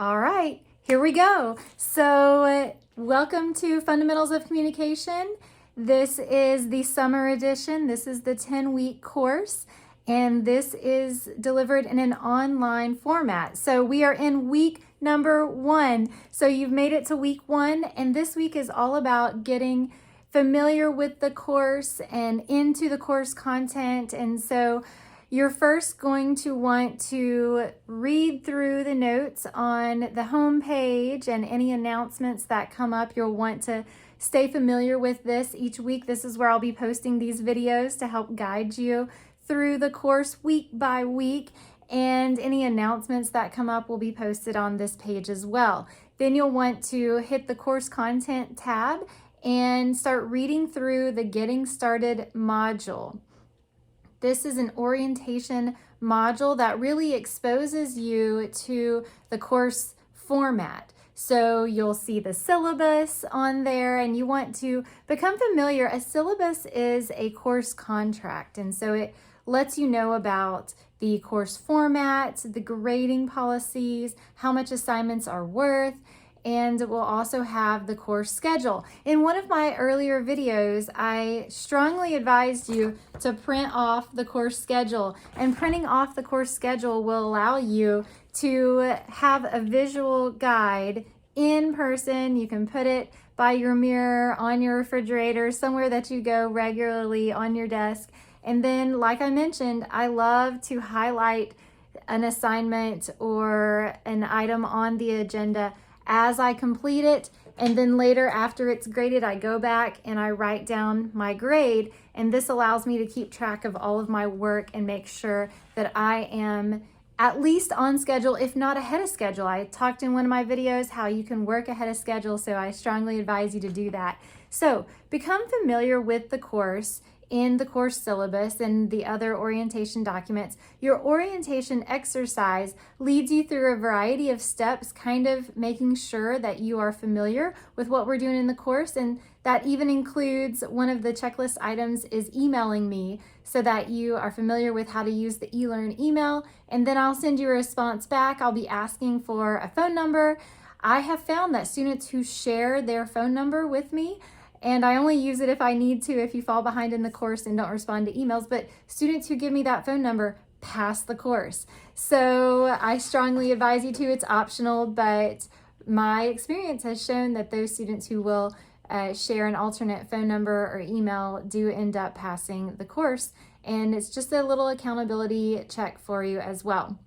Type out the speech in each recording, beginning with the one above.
All right, here we go. So welcome to Fundamentals of Communication. This is the summer edition. This is the 10-week course, and this is delivered in an online format. So we are in week number 1. So you've made it to week 1, and this week is all about getting familiar with the course and into the course content. And so you're first going to want to read through the notes on the home page and any announcements that come up. You'll want to stay familiar with this each week. This is where I'll be posting these videos to help guide you through the course week by week, and any announcements that come up will be posted on this page as well. Then you'll want to hit the course content tab and start reading through the Getting Started module. This is an orientation module that really exposes you to the course format. So you'll see the syllabus on there, and you want to become familiar. A syllabus is a course contract, and so it lets you know about the course format, the grading policies, how much assignments are worth, and we'll also have the course schedule. In one of my earlier videos, I strongly advised you to print off the course schedule, and printing off the course schedule will allow you to have a visual guide in person. You can put it by your mirror, on your refrigerator, somewhere that you go regularly, on your desk. And then, like I mentioned, I love to highlight an assignment or an item on the agenda as I complete it, and then later after it's graded, I go back and I write down my grade, and this allows me to keep track of all of my work and make sure that I am at least on schedule, if not ahead of schedule. I talked in one of my videos how you can work ahead of schedule, so I strongly advise you to do that. So become familiar with the course in the course syllabus and the other orientation documents. Your orientation exercise leads you through a variety of steps, kind of making sure that you are familiar with what we're doing in the course, and that even includes one of the checklist items is emailing me so that you are familiar with how to use the eLearn email, and then I'll send you a response back. I'll be asking for a phone number. I have found that students who share their phone number with me, and I only use it if I need to, if you fall behind in the course and don't respond to emails, but students who give me that phone number pass the course. So I strongly advise you to. It's optional, but my experience has shown that those students who will share an alternate phone number or email do end up passing the course, and it's just a little accountability check for you as well.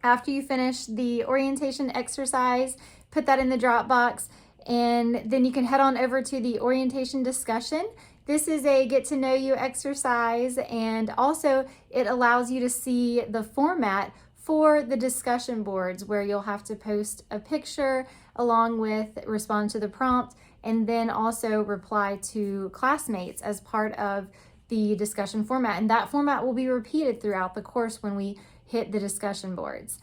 After you finish the orientation exercise, put that in the Dropbox, and then you can head on over to the orientation discussion. This is a get to know you exercise, and also it allows you to see the format for the discussion boards, where you'll have to post a picture along with respond to the prompt, and then also reply to classmates as part of the discussion format. And that format will be repeated throughout the course when we hit the discussion boards.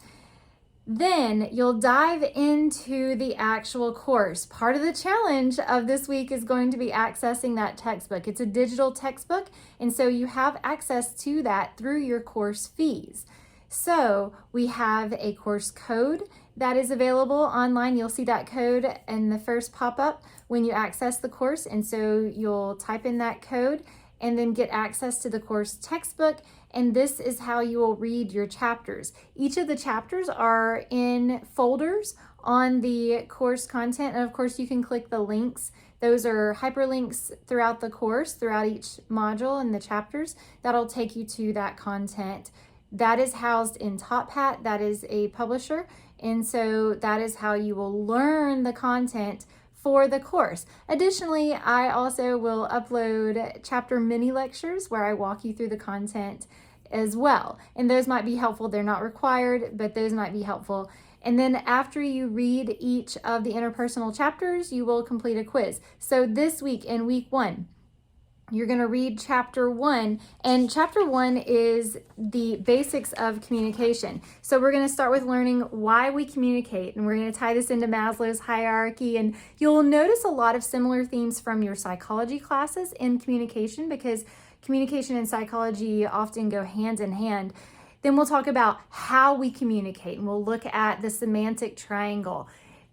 Then you'll dive into the actual course. Part of the challenge of this week is going to be accessing that textbook. It's a digital textbook, and so you have access to that through your course fees. So we have a course code that is available online. You'll see that code in the first pop-up when you access the course, and so you'll type in that code and then get access to the course textbook, and this is how you will read your chapters. Each of the chapters are in folders on the course content, and of course you can click the links. Those are hyperlinks throughout the course, throughout each module and the chapters. That'll take you to that content. That is housed in Top Hat. That is a publisher, and so that is how you will learn the content for the course. Additionally, I also will upload chapter mini lectures where I walk you through the content as well. And those might be helpful. They're not required, but those might be helpful. And then after you read each of the interpersonal chapters, you will complete a quiz. So this week in week 1, you're going to read chapter 1, and chapter 1 is the basics of communication. So we're going to start with learning why we communicate, and we're going to tie this into Maslow's hierarchy, and you'll notice a lot of similar themes from your psychology classes in communication, because communication and psychology often go hand in hand. Then we'll talk about how we communicate, and we'll look at the semantic triangle.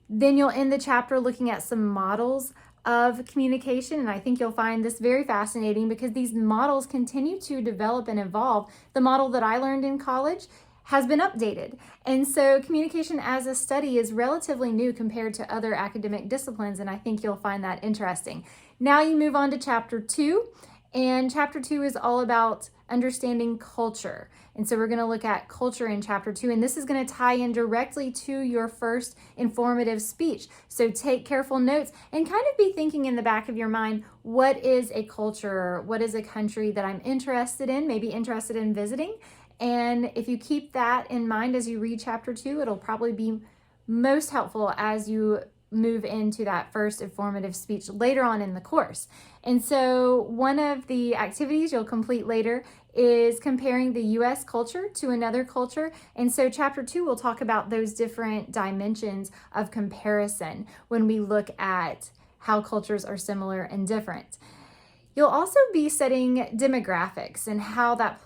Then you'll end the chapter looking at some models of communication, and I think you'll find this very fascinating because these models continue to develop and evolve. The model that I learned in college has been updated, and so communication as a study is relatively new compared to other academic disciplines, and I think you'll find that interesting. Now you move on to chapter 2, and chapter 2 is all about understanding culture. And so we're going to look at culture in chapter 2, and this is going to tie in directly to your first informative speech. So take careful notes and kind of be thinking in the back of your mind, what is a culture? What is a country that I'm interested in, maybe interested in visiting? And if you keep that in mind as you read chapter 2, it'll probably be most helpful as you move into that first informative speech later on in the course. And so one of the activities you'll complete later is comparing the US culture to another culture. And so chapter 2 will talk about those different dimensions of comparison when we look at how cultures are similar and different. You'll also be studying demographics and how that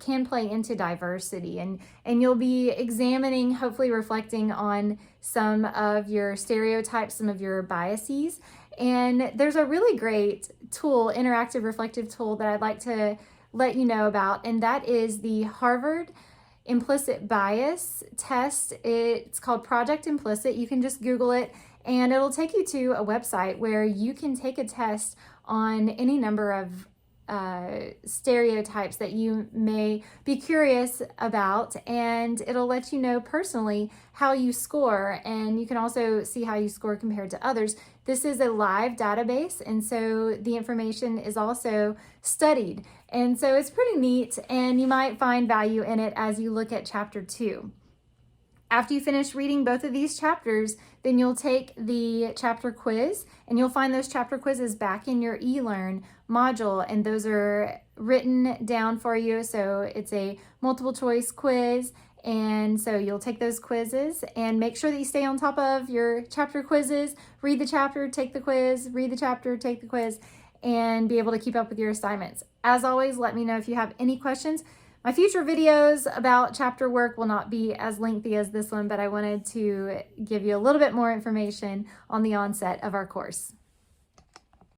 can play into diversity, and you'll be examining, hopefully reflecting on some of your stereotypes, some of your biases. And there's a really great tool, interactive reflective tool, that I'd like to let you know about, and that is the Harvard Implicit Bias Test. It's called Project Implicit. You can just Google it, and it'll take you to a website where you can take a test on any number of stereotypes that you may be curious about, and it'll let you know personally how you score, and you can also see how you score compared to others. This is a live database, and so the information is also studied, and so it's pretty neat, and you might find value in it as you look at chapter 2. After you finish reading both of these chapters, then you'll take the chapter quiz, and you'll find those chapter quizzes back in your eLearn module, and those are written down for you. So it's a multiple choice quiz, and so you'll take those quizzes and make sure that you stay on top of your chapter quizzes, read the chapter, take the quiz, read the chapter, take the quiz, and be able to keep up with your assignments. As always, let me know if you have any questions. My future videos about chapter work will not be as lengthy as this one, but I wanted to give you a little bit more information on the onset of our course.